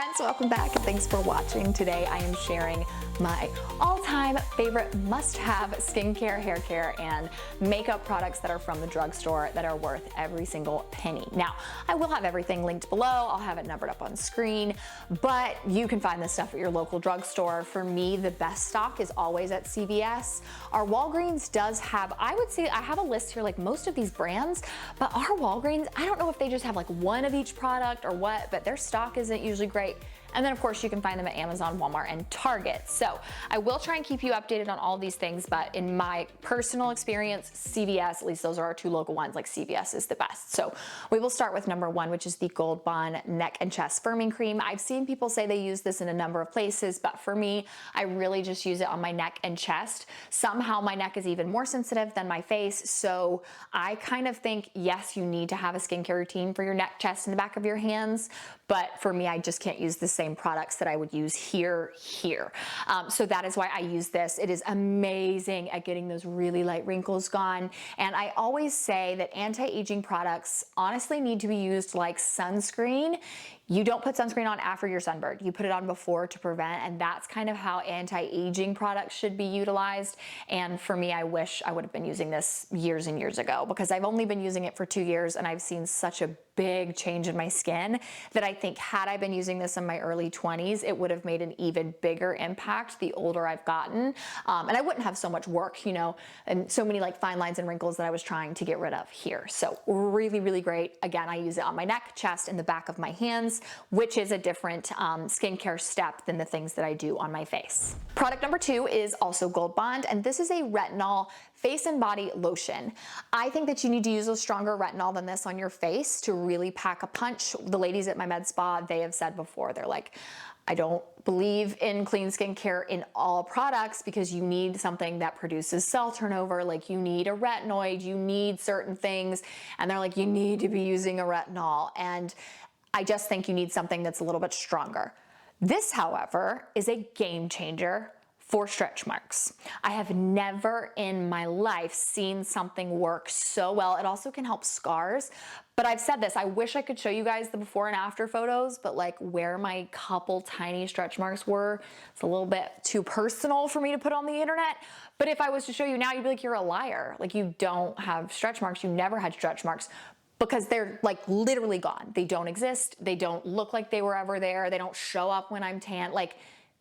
friends, welcome back and thanks for watching. Today I am sharing my all-time favorite must-have skincare, hair care, and makeup products that are from the drugstore that are worth every single penny. Now, I will have everything linked below. I'll have it numbered up on screen, but you can find this stuff at your local drugstore. For me, the best stock is always at CVS. Our Walgreens does have, I would say, I have a list here like most of these brands, but our Walgreens, I don't know if they just have like one of each product or what, but their stock isn't usually great. And then of course you can find them at Amazon, Walmart, and Target. So I will try and keep you updated on all these things, but in my personal experience, CVS, at least those are our two local ones, like CVS is the best. So we will start with number one, which is the Gold Bond Neck and Chest Firming Cream. I've seen people say they use this in a number of places, but for me, I really just use it on my neck and chest. Somehow my neck is even more sensitive than my face, so I kind of think, yes, you need to have a skincare routine for your neck, chest, and the back of your hands, but for me, I just can't use the same products that I would use here. So that is why I use this. It is amazing at getting those really light wrinkles gone. And I always say that anti-aging products honestly need to be used like sunscreen. You don't put sunscreen on after your sunburn. You put it on before to prevent, and that's kind of how anti-aging products should be utilized. And for me, I wish I would have been using this years and years ago, because I've only been using it for 2 years and I've seen such a big change in my skin that I think had I been using this in my early 20s, it would have made an even bigger impact the older I've gotten. And I wouldn't have so much work, you know, and so many like fine lines and wrinkles that I was trying to get rid of here. So really, really great. Again, I use it on my neck, chest, and the back of my hands, which is a different skincare step than the things that I do on my face. Product number two is also Gold Bond, and this is a retinol face and body lotion. I think that you need to use a stronger retinol than this on your face to really pack a punch. The ladies at my med spa, they have said before, they're like, I don't believe in clean skincare in all products because you need something that produces cell turnover, like you need a retinoid, you need certain things, and they're like, you need to be using a retinol. And I just think you need something that's a little bit stronger. This, however, is a game changer for stretch marks. I have never in my life seen something work so well. It also can help scars, but I've said this, I wish I could show you guys the before and after photos, but like where my couple tiny stretch marks were, it's a little bit too personal for me to put on the internet. But if I was to show you now, you'd be like, you're a liar. Like you don't have stretch marks, you never had stretch marks. Because they're like literally gone. They don't exist. They don't look like they were ever there. They don't show up when I'm tan. Like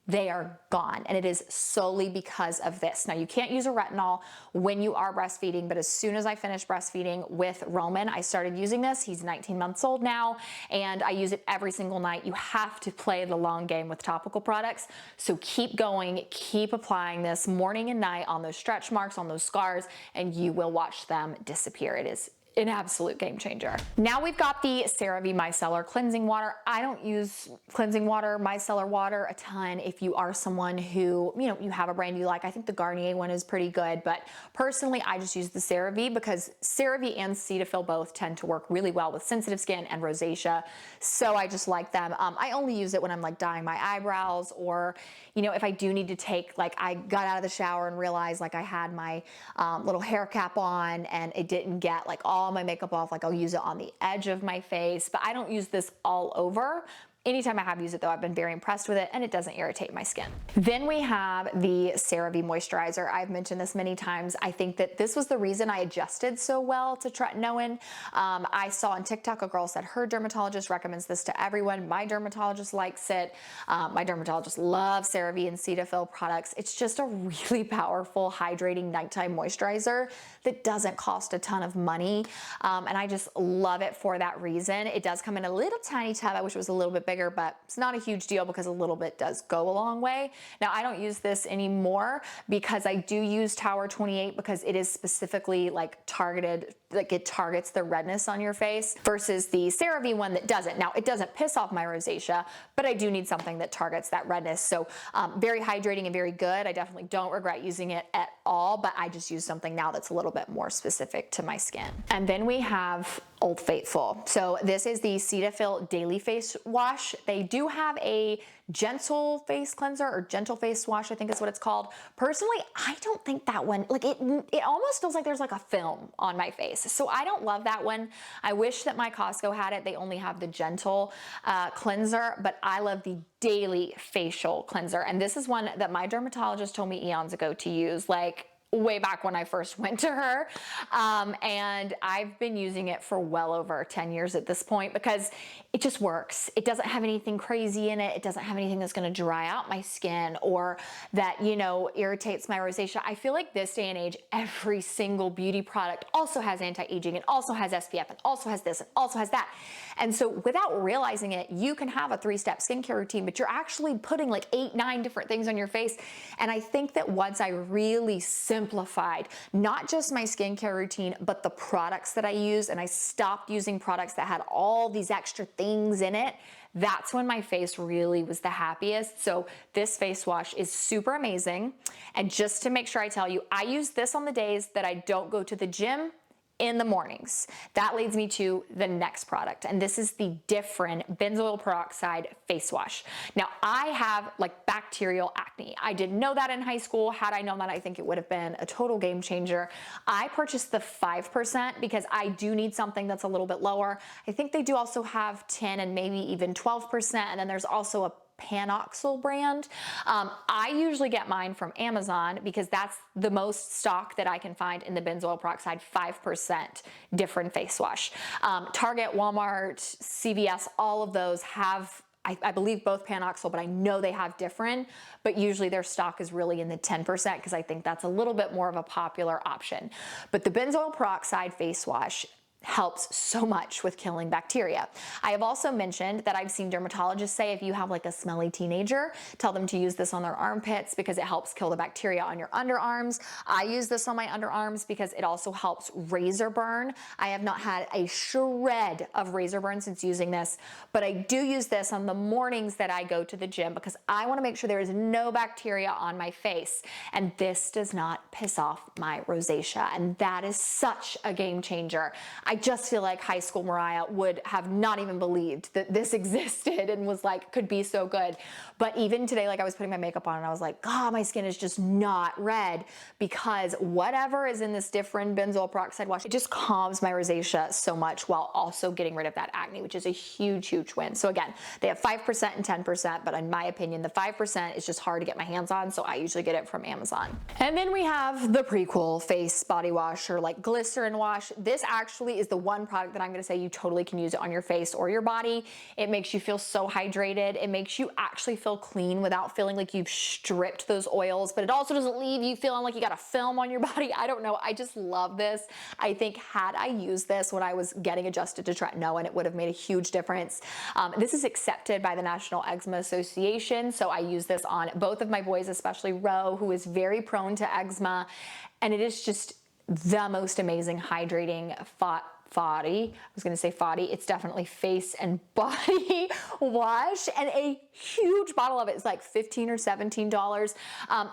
they are gone. And it is solely because of this. Now you can't use a retinol when you are breastfeeding, but as soon as I finished breastfeeding with Roman, I started using this. He's 19 months old now, and I use it every single night. You have to play the long game with topical products. So keep going, keep applying this morning and night on those stretch marks, on those scars, and you will watch them disappear. It is an absolute game changer. Now we've got the CeraVe Micellar Cleansing Water. I don't use cleansing water, micellar water a ton. If you are someone who, you know, you have a brand you like, I think the Garnier one is pretty good, but personally I just use the CeraVe because CeraVe and Cetaphil both tend to work really well with sensitive skin and rosacea. So I just like them. I only use it when I'm like dyeing my eyebrows, or, you know, if I do need to take, like I got out of the shower and realized like I had my little hair cap on and it didn't get like all my makeup off, like I'll use it on the edge of my face, but I don't use this all over. Anytime I have used it though, I've been very impressed with it and it doesn't irritate my skin. Then we have the CeraVe Moisturizer. I've mentioned this many times. I think that this was the reason I adjusted so well to tretinoin. I saw on TikTok a girl said her dermatologist recommends this to everyone. My dermatologist likes it. My dermatologist loves CeraVe and Cetaphil products. It's just a really powerful, hydrating nighttime moisturizer that doesn't cost a ton of money. And I just love it for that reason. It does come in a little tiny tub. I wish it was a little bit bigger, but it's not a huge deal because a little bit does go a long way. Now I don't use this anymore because I do use Tower 28 because it is specifically like targeted, like it targets the redness on your face, versus the CeraVe one that doesn't. Now it doesn't piss off my rosacea, but I do need something that targets that redness. So very hydrating and very good. I definitely don't regret using it at all, but I just use something now that's a little bit more specific to my skin. And then we have Old Faithful. So this is the Cetaphil Daily Face Wash. They do have a gentle face cleanser, or gentle face wash, I think is what it's called. Personally, I don't think that one, like it almost feels like there's like a film on my face. So I don't love that one. I wish that my Costco had it. They only have the gentle cleanser, but I love the daily facial cleanser. And this is one that my dermatologist told me eons ago to use, like way back when I first went to her. And I've been using it for well over 10 years at this point because it just works. It doesn't have anything crazy in it. It doesn't have anything that's gonna dry out my skin or that, you know, irritates my rosacea. I feel like this day and age, every single beauty product also has anti-aging and also has SPF and also has this and also has that. And so without realizing it, you can have a 3-step skincare routine, but you're actually putting like 8, 9 different things on your face. And I think that once I really simplified not just my skincare routine, but the products that I use, and I stopped using products that had all these extra things in it, that's when my face really was the happiest. So this face wash is super amazing. And just to make sure I tell you, I use this on the days that I don't go to the gym in the mornings. That leads me to the next product, and this is the different benzoyl peroxide face wash. Now, I have like bacterial acne. I didn't know that in high school. Had I known that, I think it would have been a total game changer. I purchased the 5% because I do need something that's a little bit lower. I think they do also have 10 and maybe even 12%, and then there's also a Panoxyl brand. I usually get mine from Amazon because that's the most stock that I can find in the benzoyl peroxide 5% different face wash. Target, Walmart, CVS, all of those have, I believe, both Panoxyl, but I know they have different, but usually their stock is really in the 10% because I think that's a little bit more of a popular option. But the benzoyl peroxide face wash helps so much with killing bacteria. I have also mentioned that I've seen dermatologists say if you have like a smelly teenager, tell them to use this on their armpits because it helps kill the bacteria on your underarms. I use this on my underarms because it also helps razor burn. I have not had a shred of razor burn since using this, but I do use this on the mornings that I go to the gym because I want to make sure there is no bacteria on my face, and this does not piss off my rosacea, and that is such a game changer. I just feel like high school Moriah would have not even believed that this existed and was like, could be so good. But even today, like I was putting my makeup on and I was like, God, my skin is just not red because whatever is in this different benzoyl peroxide wash, it just calms my rosacea so much while also getting rid of that acne, which is a huge, huge win. So again, they have 5% and 10%, but in my opinion, the 5% is just hard to get my hands on, so I usually get it from Amazon. And then we have the Prequel face body wash, or like glycerin wash. This actually is the one product that I'm gonna say you totally can use it on your face or your body. It makes you feel so hydrated. It makes you actually feel clean without feeling like you've stripped those oils, but it also doesn't leave you feeling like you got a film on your body. I don't know, I just love this. I think had I used this when I was getting adjusted to tretinoin, it would have made a huge difference. This is accepted by the National Eczema Association, so I use this on both of my boys, especially Ro, who is very prone to eczema, and it is just the most amazing hydrating it's definitely face and body wash, and a huge bottle of it is like $15 or $17.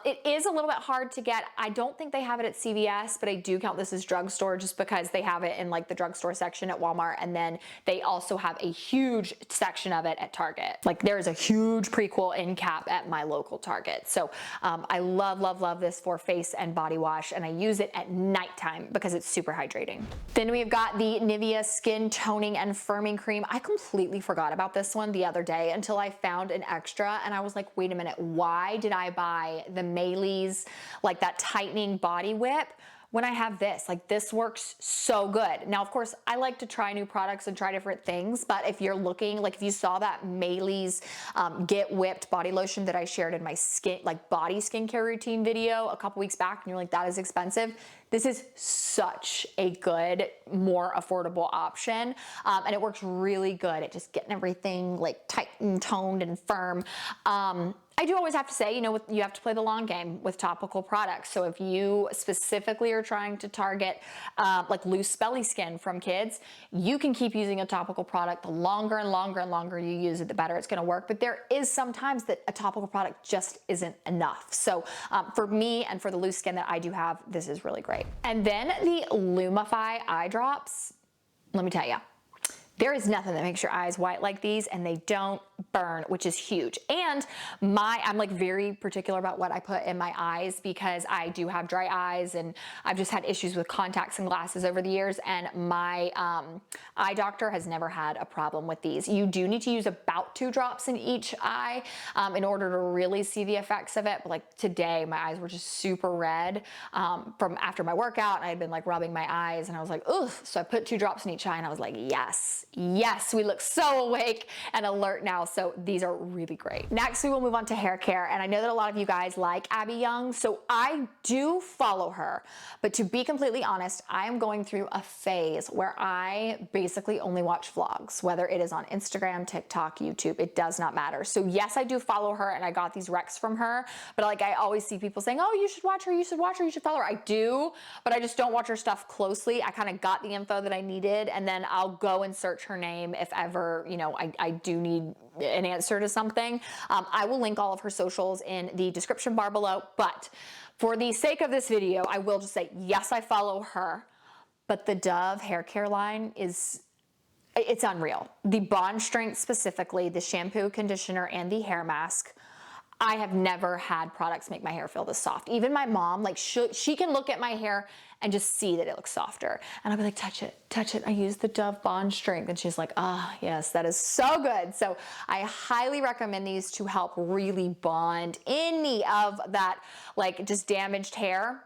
It is a little bit hard to get. I don't think they have it at CVS, but I do count this as drugstore just because they have it in like the drugstore section at Walmart, and then they also have a huge section of it at Target. Like there's a huge Prequel end cap at my local Target. So I love, love, love this for face and body wash, and I use it at nighttime because it's super hydrating. Then we've got the Nivea Skin Toning and Firming Cream. I completely forgot about this one the other day until I found an extra, and I was like, wait a minute, why did I buy the Maylis, like that tightening body whip, when I have this? Like, this works so good. Now, of course, I like to try new products and try different things, but if you're looking, like if you saw that Maylis Get Whipped body lotion that I shared in my skin, like body skincare routine video a couple weeks back, and you're like, that is expensive, this is such a good, more affordable option, and it works really good at just getting everything like tight and toned and firm. I do always have to say, you know, you have to play the long game with topical products. So if you specifically are trying to target like loose belly skin from kids, you can keep using a topical product. The longer and longer and longer you use it, the better it's gonna work. But there is sometimes that a topical product just isn't enough. So for me and for the loose skin that I do have, this is really great. And then the Lumify eye drops. let me tell you, there is nothing that makes your eyes white like these, and they don't burn, which is huge. And I'm like very particular about what I put in my eyes because I do have dry eyes, and I've just had issues with contacts and glasses over the years, and my eye doctor has never had a problem with these. You do need to use about 2 drops in each eye in order to really see the effects of it. But like today, my eyes were just super red from after my workout, and I had been like rubbing my eyes, and I was like, ugh. So I put 2 drops in each eye, and I was like, yes, we look so awake and alert now. So these are really great. Next, we will move on to hair care. And I know that a lot of you guys like Abby Young, so I do follow her. But to be completely honest, I am going through a phase where I basically only watch vlogs, whether it is on Instagram, TikTok, YouTube, it does not matter. So yes, I do follow her, and I got these recs from her, but like I always see people saying, oh, you should watch her, you should watch her, you should follow her. I do, but I just don't watch her stuff closely. I kind of got the info that I needed, and then I'll go and search her name if ever, you know, I do need an answer to something. I will link all of her socials in the description bar below, but for the sake of this video, I will just say, yes, I follow her, but the Dove hair care line it's unreal. The Bond Strength specifically, the shampoo, conditioner, and the hair mask, I have never had products make my hair feel this soft. Even my mom, like she can look at my hair and just see that it looks softer. And I'll be like, touch it. I use the Dove Bond Strength. And she's like, ah, yes, that is so good. So I highly recommend these to help really bond any of that like just damaged hair.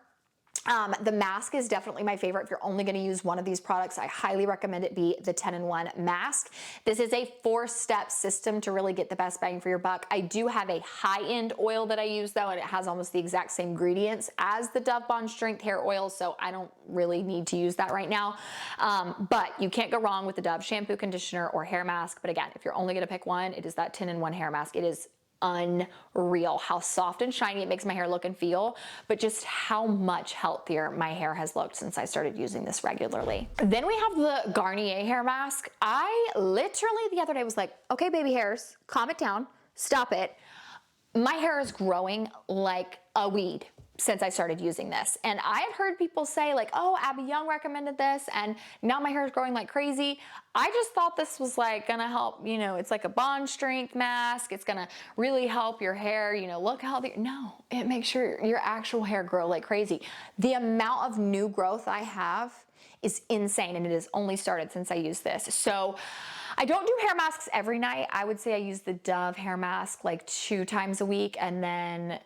The mask is definitely my favorite. If you're only going to use one of these products, I highly recommend it be the 10-in-1 mask. This is a 4-step system to really get the best bang for your buck. I do have a high-end oil that I use though, and it has almost the exact same ingredients as the Dove Bond Strength hair oil, so I don't really need to use that right now. But you can't go wrong with the Dove shampoo, conditioner, or hair mask. But again, if you're only going to pick one, it is that 10-in-1 hair mask. It is unreal how soft and shiny it makes my hair look and feel, but just how much healthier my hair has looked since I started using this regularly. Then we have the Garnier hair mask. I literally the other day was like, okay, baby hairs, calm it down, stop it. My hair is growing like a weed since I started using this. And I had heard people say like, oh, Abby Young recommended this, and now my hair is growing like crazy. I just thought this was like gonna help, you know, it's like a Bond Strength mask. It's gonna really help your hair, you know, look healthy. No, it makes your actual hair grow like crazy. The amount of new growth I have is insane, and it has only started since I used this. So I don't do hair masks every night. I would say I use the Dove hair mask like 2 times a week, and then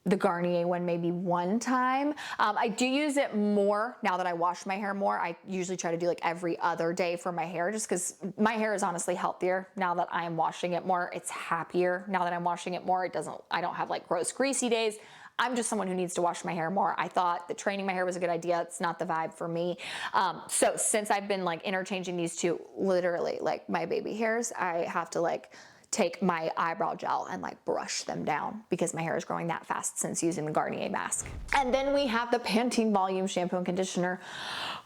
the Garnier one maybe 1 time. I do use it more now that I wash my hair more. I usually try to do like every other day for my hair, just because my hair is honestly healthier now that I am washing it more. It's happier now that I'm washing it more. I don't have like gross greasy days. I'm just someone who needs to wash my hair more. I thought that training my hair was a good idea. It's not the vibe for me. So since I've been like interchanging these two, literally like my baby hairs, I have to like take my eyebrow gel and like brush them down because my hair is growing that fast since using the Garnier mask. And then we have the Pantene Volume Shampoo and Conditioner.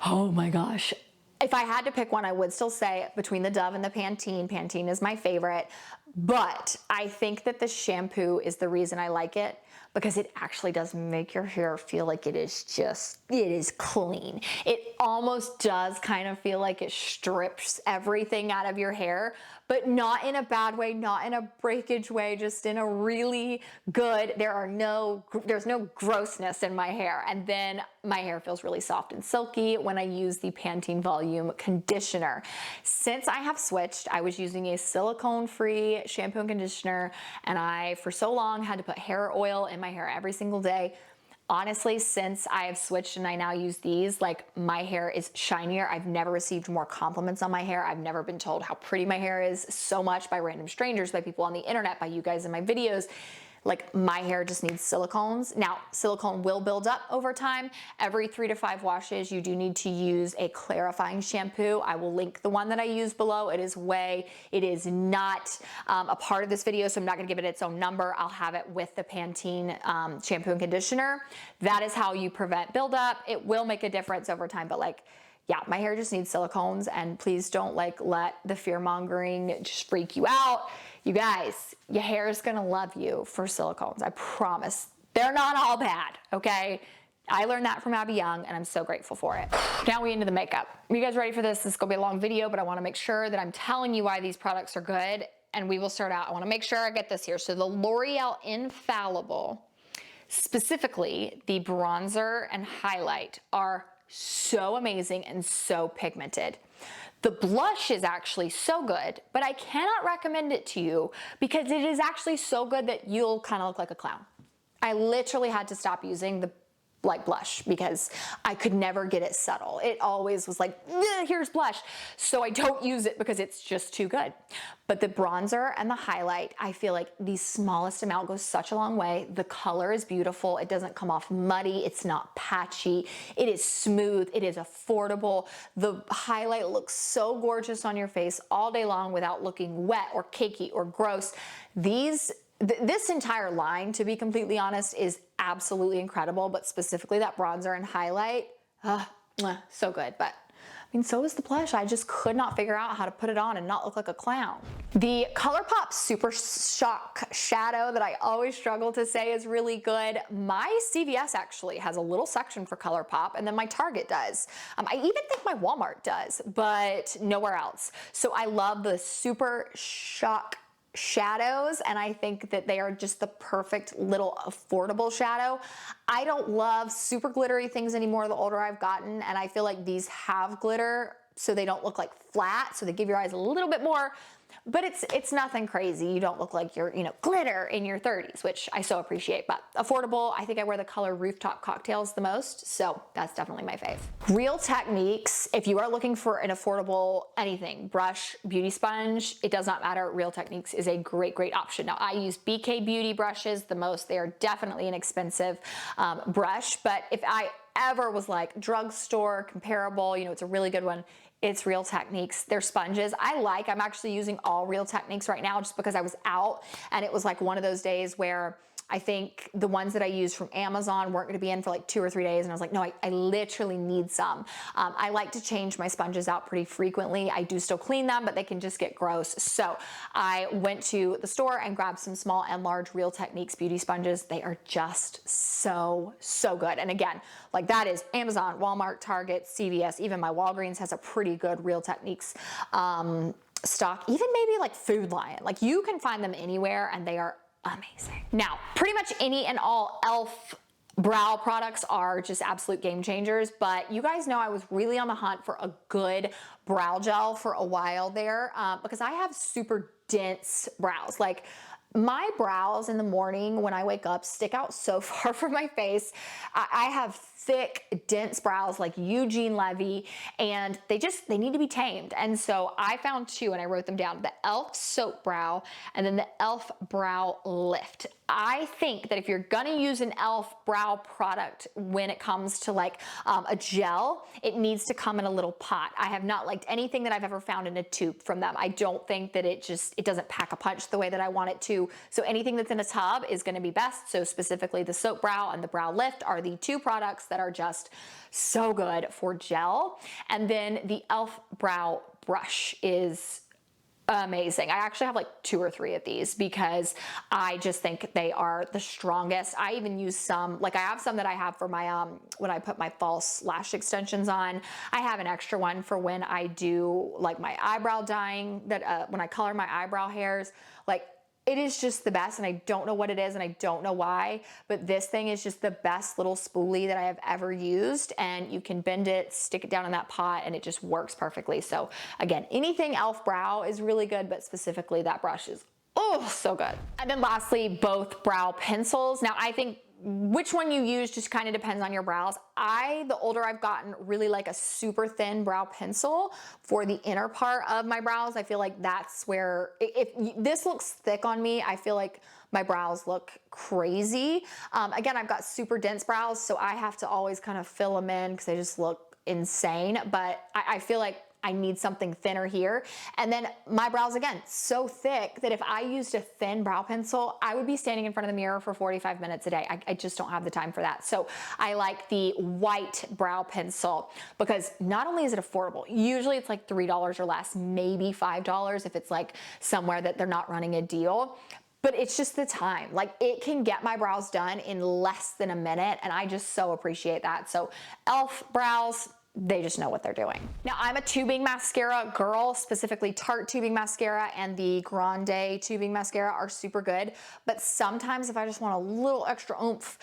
Oh my gosh. If I had to pick one, I would still say between the Dove and the Pantene. Pantene is my favorite, but I think that the shampoo is the reason I like it, because it actually does make your hair feel like it is clean. It almost does kind of feel like it strips everything out of your hair, but not in a bad way, not in a breakage way, just in a really good, there's no grossness in my hair. And then my hair feels really soft and silky when I use the Pantene Volume Conditioner. Since I have switched, I was using a silicone-free shampoo and conditioner, and I, for so long, had to put hair oil in my hair every single day. Honestly, since I have switched and I now use these, like my hair is shinier. I've never received more compliments on my hair. I've never been told how pretty my hair is so much by random strangers, by people on the internet, by you guys in my videos. Like my hair just needs silicones. Now, silicone will build up over time. Every 3 to 5 washes, you do need to use a clarifying shampoo. I will link the one that I use below. It is not a part of this video, so I'm not gonna give it its own number. I'll have it with the Pantene shampoo and conditioner. That is how you prevent buildup. It will make a difference over time, but like, yeah, my hair just needs silicones, and please don't like let the fear mongering just freak you out. You guys, your hair is gonna love you for silicones, I promise. They're not all bad, okay? I learned that from Abby Young, and I'm so grateful for it. Now we into the makeup. Are you guys ready for this? This is gonna be a long video, but I wanna make sure that I'm telling you why these products are good, and we will start out. I wanna make sure I get this here. So the L'Oreal Infallible, specifically the bronzer and highlight, are so amazing and so pigmented. The blush is actually so good, but I cannot recommend it to you because it is actually so good that you'll kind of look like a clown. I literally had to stop using the blush because I could never get it subtle. It always was like, here's blush. So I don't use it because it's just too good. But the bronzer and the highlight, I feel like the smallest amount goes such a long way. The color is beautiful. It doesn't come off muddy. It's not patchy. It is smooth. It is affordable. The highlight looks so gorgeous on your face all day long without looking wet or cakey or gross. This entire line, to be completely honest, is absolutely incredible, but specifically that bronzer and highlight, so good. But I mean, so is the blush. I just could not figure out how to put it on and not look like a clown. The ColourPop Super Shock Shadow that I always struggle to say is really good. My CVS actually has a little section for ColourPop, and then my Target does. I even think my Walmart does, but nowhere else. So I love the Super Shock shadows, and I think that they are just the perfect little affordable shadow. I don't love super glittery things anymore the older I've gotten, and I feel like these have glitter so they don't look like flat, so they give your eyes a little bit more, but it's nothing crazy. You don't look like you're, glitter in your 30s, which I so appreciate, but affordable. I think I wear the color Rooftop Cocktails the most, so that's definitely my fave. Real Techniques, if you are looking for an affordable anything, brush, beauty sponge, it does not matter. Real Techniques is a great, great option. Now, I use BK Beauty brushes the most. They are definitely an expensive brush, but if I ever was like drugstore comparable, it's a really good one, it's Real Techniques. Their sponges, I'm actually using all Real Techniques right now just because I was out and it was like one of those days where I think the ones that I used from Amazon weren't gonna be in for like 2 or 3 days, and I was like, no, I literally need some. I like to change my sponges out pretty frequently. I do still clean them, but they can just get gross. So I went to the store and grabbed some small and large Real Techniques beauty sponges. They are just so, so good. And again, like that is Amazon, Walmart, Target, CVS, even my Walgreens has a pretty good Real Techniques stock, even maybe like Food Lion. Like you can find them anywhere and they are amazing. Now, pretty much any and all e.l.f. brow products are just absolute game changers, but you guys know I was really on the hunt for a good brow gel for a while there because I have super dense brows. Like my brows in the morning when I wake up stick out so far from my face. I have thick, dense brows like Eugene Levy, and they need to be tamed. And so I found two and I wrote them down: the e.l.f. Soap Brow and then the e.l.f. Brow Lift. I think that if you're gonna use an e.l.f. brow product when it comes to like a gel, it needs to come in a little pot. I have not liked anything that I've ever found in a tube from them. I don't think that it doesn't pack a punch the way that I want it to. So anything that's in a tub is gonna be best. So specifically the Soap Brow and the Brow Lift are the two products that are just so good for gel. And then the e.l.f. Brow Brush is amazing. I actually have like 2 or 3 of these because I just think they are the strongest. I even use some, like I have some that I have for my, when I put my false lash extensions on. I have an extra one for when I do like my eyebrow dyeing, that when I color my eyebrow hairs. Like it is just the best, and I don't know what it is and I don't know why, but this thing is just the best little spoolie that I have ever used, and you can bend it, stick it down in that pot, and it just works perfectly. So again, anything e.l.f. brow is really good, but specifically that brush is so good. And then lastly, both brow pencils. Now I think which one you use just kind of depends on your brows. The older I've gotten, really like a super thin brow pencil for the inner part of my brows. I feel like that's where, if this looks thick on me, I feel like my brows look crazy. Again, I've got super dense brows, so I have to always kind of fill them in because they just look insane. But I feel like I need something thinner here. And then my brows, again, so thick that if I used a thin brow pencil, I would be standing in front of the mirror for 45 minutes a day. I just don't have the time for that. So I like the white brow pencil because not only is it affordable, usually it's like $3 or less, maybe $5 if it's like somewhere that they're not running a deal. but it's just the time. Like, it can get my brows done in less than a minute, and I just so appreciate that. So e.l.f. brows, they just know what they're doing. Now, I'm a tubing mascara girl, specifically Tarte tubing mascara and the Grande tubing mascara are super good. But sometimes if I just want a little extra oomph,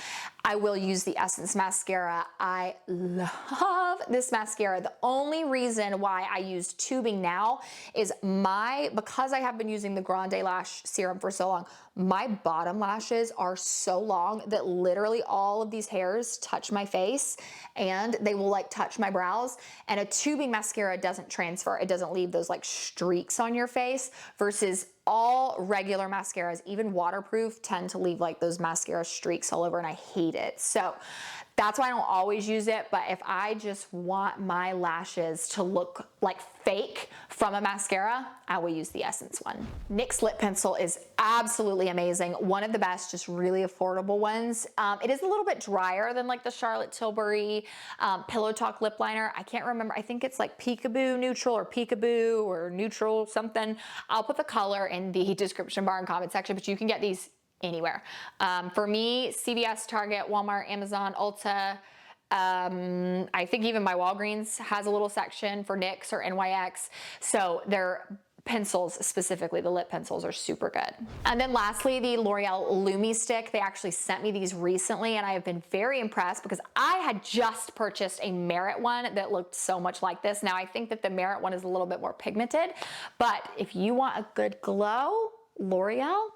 I will use the Essence mascara. I love this mascara. The only reason why I use tubing now is because I have been using the Grande lash serum for so long, my bottom lashes are so long that literally all of these hairs touch my face and they will like touch my brows, and a tubing mascara doesn't transfer. It doesn't leave those like streaks on your face, versus all regular mascaras, even waterproof, tend to leave like those mascara streaks all over, and I hate it. So that's why I don't always use it. But if I just want my lashes to look like fake from a mascara, I will use the Essence one. NYX lip pencil is absolutely amazing. One of the best, just really affordable ones. It is a little bit drier than like the Charlotte Tilbury Pillow Talk lip liner. I can't remember. I think it's like Peekaboo Neutral or Peekaboo or Neutral something. I'll put the color in the description bar and comment section, but you can get these anywhere. For me, CVS, Target, Walmart, Amazon, Ulta, I think even my Walgreens has a little section for NYX or NYX. So their pencils, specifically the lip pencils, are super good. And then lastly, the L'Oreal Lumi Stick. They actually sent me these recently and I have been very impressed because I had just purchased a Merit one that looked so much like this. Now I think that the Merit one is a little bit more pigmented, but if you want a good glow, L'Oreal,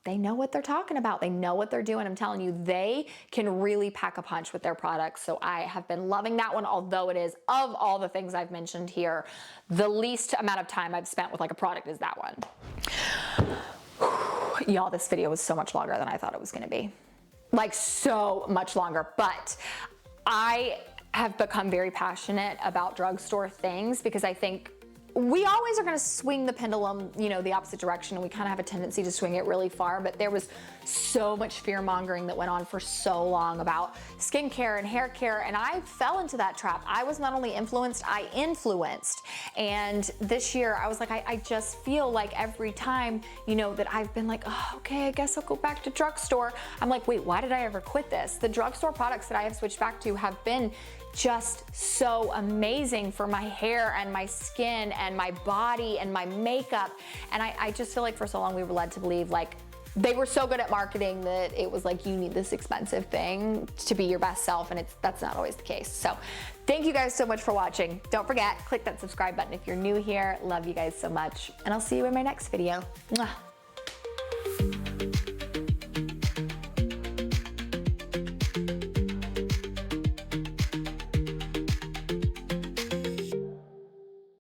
they know what they're talking about. They know what they're doing. I'm telling you, they can really pack a punch with their products. So I have been loving that one, although it is, of all the things I've mentioned here, the least amount of time I've spent with like a product is that one. Y'all, this video was so much longer than I thought it was gonna be. Like, so much longer. But I have become very passionate about drugstore things because I think we always are going to swing the pendulum, you know, the opposite direction, and we kind of have a tendency to swing it really far. But there was so much fear mongering that went on for so long about skincare and hair care, and I fell into that trap. I was not only influenced, I influenced. And this year I was like, I just feel like every time, you know, that I've been like, oh, okay, I guess I'll go back to drugstore, I'm like, wait, why did I ever quit this? The drugstore products that I have switched back to have been just so amazing for my hair and my skin and my body and my makeup. And I just feel like for so long we were led to believe like they were so good at marketing that it was like you need this expensive thing to be your best self, and that's not always the case. So thank you guys so much for watching. Don't forget, click that subscribe button if you're new here. Love you guys so much, and I'll see you in my next video. Mwah.